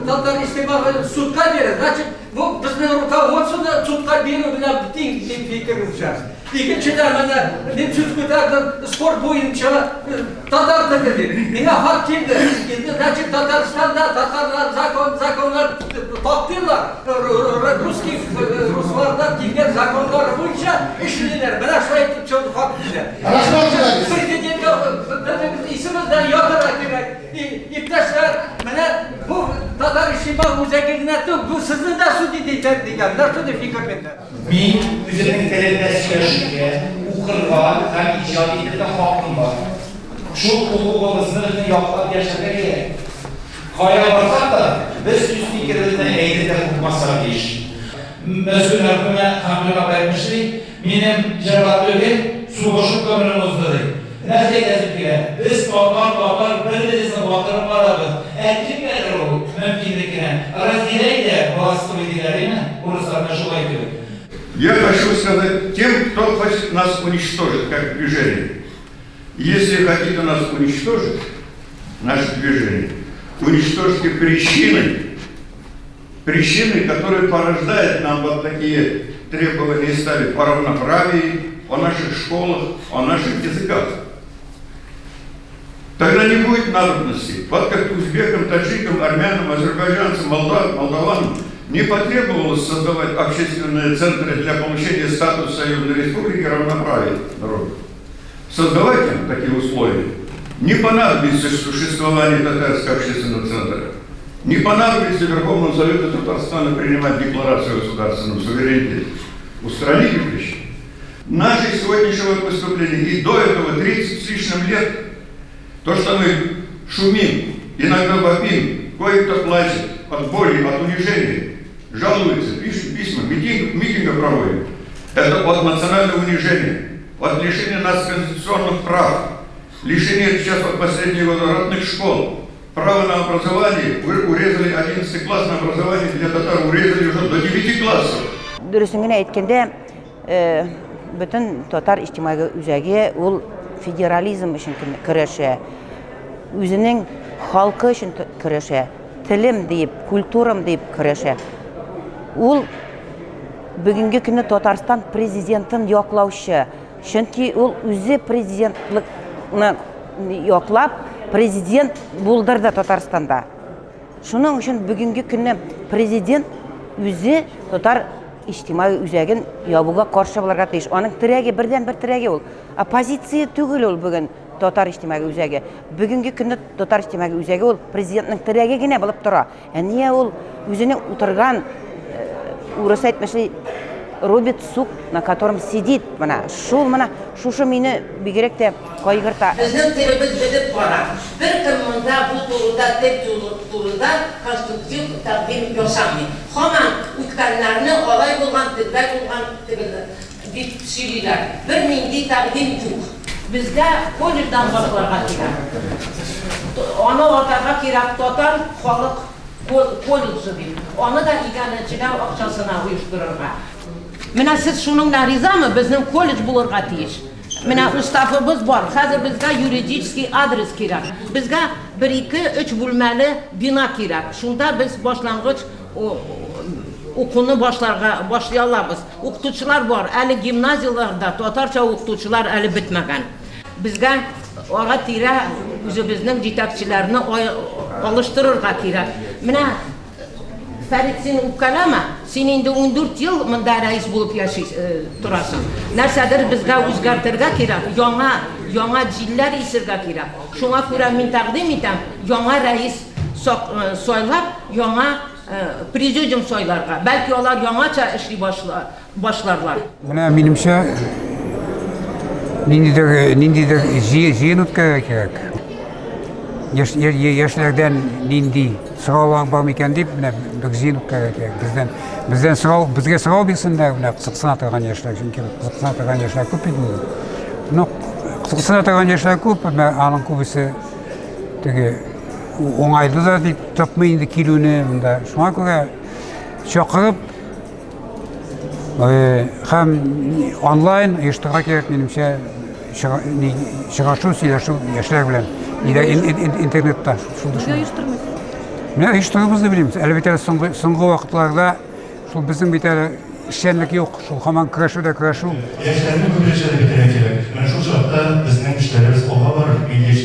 Tatar istifa sudka verir. Значит, bu bizning rukovodствоda sudka beru bilan biting fikrimiz. İkinciden ben söz ko'tardim sport bo'yicha Tatar dedi. Menga xat keldi. Значит, Tataristonda Tatarlar zakonlar topdilar. Ruslardan kelgan zakonlar bo'yicha ishlaydilar. Mana shu aytib chiqdi xat bizga. Prezidentga ismimizdan yozarak demak. İptaşlar mana bu Tatar istifa o'zagirnati bu sizni da sud deydi deganlar shu fikr berdi. Men o'zimning tilimda ishlashga, o'qirman, ham ijodiyatda xohim bor. Shu huquqimizni yoqlab yashashga kerak. Qoya bo'lsa-da, biz o'z fikrimizni aydinda qilmasak ish. Mas'ullar bilan hamma berishlik, mening javobimga sug'ushib ko'nglim o'zladi. Nasıl edeceğiz? Biz toplar birbirimizle batırıp alırız. Kim gelir o mümkünlükine? Разделяйте власть победителей, Урусlarına şu ayıkıyor. Я хочу сказать тем, кто хочет нас уничтожить, как движение. Если хотите нас уничтожить, наше движение, уничтожьте причины, которые порождают нам вот такие требования ставить о равноправии, о наших школах, о наших языках. Тогда не будет надобности. Вот как узбекам, таджикам, армянам, азербайджанцам, молдаванам не потребовалось создавать общественные центры для получения статуса Союзной Республики равноправия народов. Создавайте такие условия. Не понадобится существование татарского общественного центра. Не понадобится Верховному Совету Татарстана принимать декларацию о государственном суверенитете. Устраните причины. Наше сегодняшнее выступление и до этого 30 с лишним лет, то, что мы шумим, иногда вопим, кое-кто плачет от боли, от унижения, жалуется, пишет письма, митинга проводит. Это от национального унижения, от лишения нас конституционных прав, лишения сейчас от последнего года родных школ, право на образование, урезали 11 класс на образование для татар, урезали уже до 9 классов. Dürüstüngene etkende bütün Tatar içtimai üzəgi ol federalizm için kırışı, özünün halkı için kırışı, tilim deyip, kulturam deyip kırışı. Ol bugünkü günü Tatarstan prezidentin yoklauşı, çünkü ol özü prezidentlikni yoklap, prezident buldurdu Tatarstanda. Şunun için bugünkü günü prezident özü Tatar İçtimai üzəgin yabuğa qarşı bularga teyиш. Onun tirəgi birdən bir tirəgi ol. Opozisiya tügül ol bugün Tatar içtimai üzəgi. Bugünkü gündə Tatar içtimai üzəgi ol prezidentning tirəgi gene bulub tura. Niye ol özünü oturgan Urus aytmışlı Робит сук, на котором сидит, şu meni bigirek de kaygırta. Bizning tilimiz bilib bora. Bir kimda bu turda tek turda konstitusiya taqdim yo'samay. Hamma o'tganlarni olay bo'lgan tilda deb shirilar. Bir mingga taqdim yo'q. Bizga kollejdan boshlarga kerak. Ona o'rtaga kerak Tatar xalq kolleji deydi. Ona da iganchilar aqchasini uyushtirarga. Mana siz shuningdan rizami? Bizning kollej bo'lurga tegish. Mana ustafimiz bor. Hozir bizga yuridik adres kerak. Bizga 1-2-3 bo'lmali bino kerak. Shunda biz boshlang'ich o'quvni boshlay olamiz. O'qituvchilar bor. Hali gimnaziyalarda tatarcha o'qituvchilar hali bitmagan. Bizga ora tira o'zimizning yetakchilarini olishtirishga kerak. Mana Farid sen ukalama, sen endi 14 yil munda rais bo'lib turasan. Narsadir bizga o'zgartirga kerak, yangi jillar isirga kerak. Shunga ko'ra men taqdim etam, yangi rais so'ylab, yangi prezidium so'ylarga. Balki ular yangicha ishlay boshlarlar. Mana menimcha nindidir jiyan o'tkazish kerak. Yoshlardan nindi so'rovlar bormi ekan deb bir jiyan o'tkazish kerak. Bizga so'rov bersinlar, qiziqsina turgan yoshlar, chunki qiziqsina turgan yoshlar ko'p edi. Qiziqsina turgan yoshlar ko'p, aning ko'pisi o'ng'ayli deb topmaydi keluvni. Shunga ko'ra chaqirib ham onlayn uyushtirishga kerak menimcha. Uchrashuv, siylashuv yoshlar bilan. internette. Mine uyuşturduğumuzu bilemiz. Elbette soňky wagtlarda şol bizim bir tane işçilik yok. Şol haman kıraşu. Yaşlarını güreşleri bitirmek gerek. Ben şu çapta bizim müşterimiz oha var, ilginç